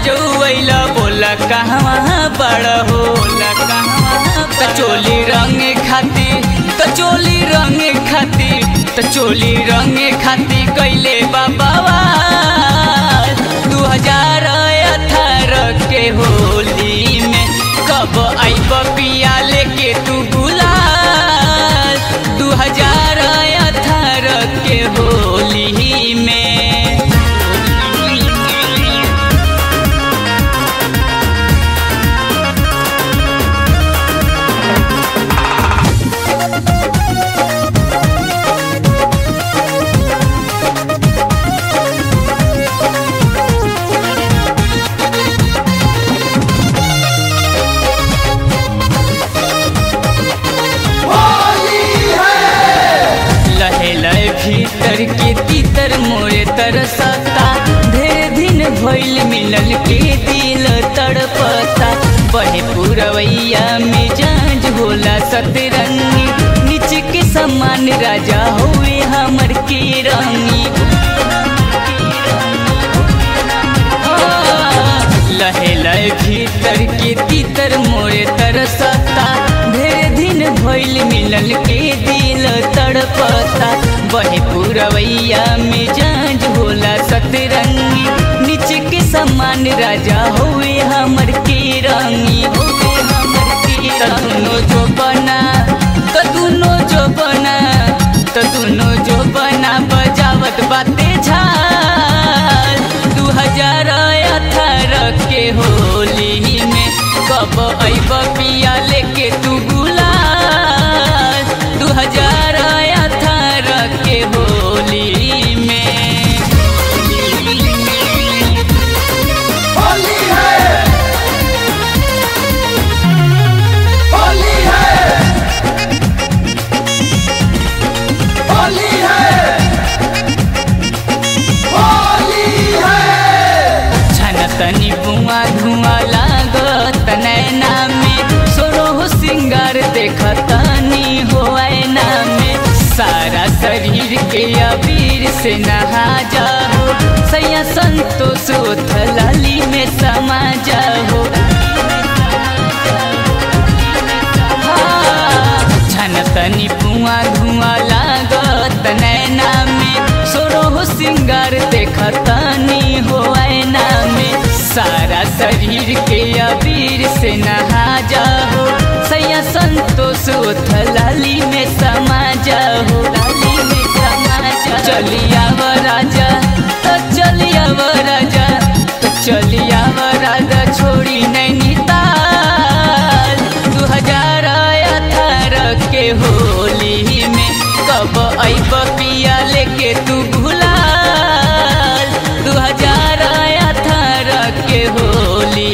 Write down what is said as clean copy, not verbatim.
रजौला बोला कहवा बड़ा हो चोली रंग खाती कैले बाबा 2018 के होली में कब आइब पिया लेके तू गुलाल 2018 के होली में। भीतर के तीतर मोरे तरसता ढेर दिन भइल मिलल के दिल तड़पता बहे पुरवैया में जांज होला सतरंगी नीचे के समान राजा हुए हमर के रंगी लहे लहे भीतर के तीतर मोरे तरसता ढेर दिन भइल मिलल के दिल तड़पता बहे पुरवैया में जांज होला सतरंगी नीचे के समान राजा हुए हमर के रंगी तदुनो जो बना बजावत बाते झाल 2018 के होली में कब आइब पिया लेके तू गुलाल 2018 के होली में। होली है होली है होली है होली है छनतनी बुआ धुआं लागत नैना में सोरो सिंगार देखतनी हो ऐना में सारा शरीर के अबीर से नहा जाओ सैया संतोष थलाली में समा जाओ छनतनी धुआं लागत नैना में सोरो सिंगार देखतनी हो ऐना में सारा शरीर के अबीर से नहा जाओ सैया संतोष थलाली में समा जाओ चलिया राजा तो चलिया राजा छोड़ी नैनीताल 2018 के होली में कब आइब पिया लेके तू गुलाल 2018 के होली